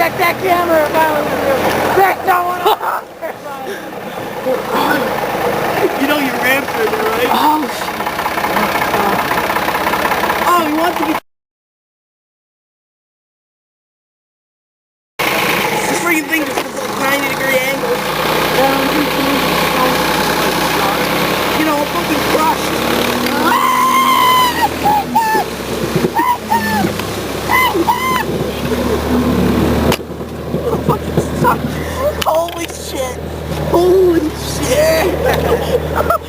Check that camera if I was you. There's someone on there, You know you ran for it, right? Oh, shit. Oh, he wants to be... This freaking thing just is like 90-degree angle. You know, I'm fucking crushed. Fucking suck. Holy shit. Holy shit.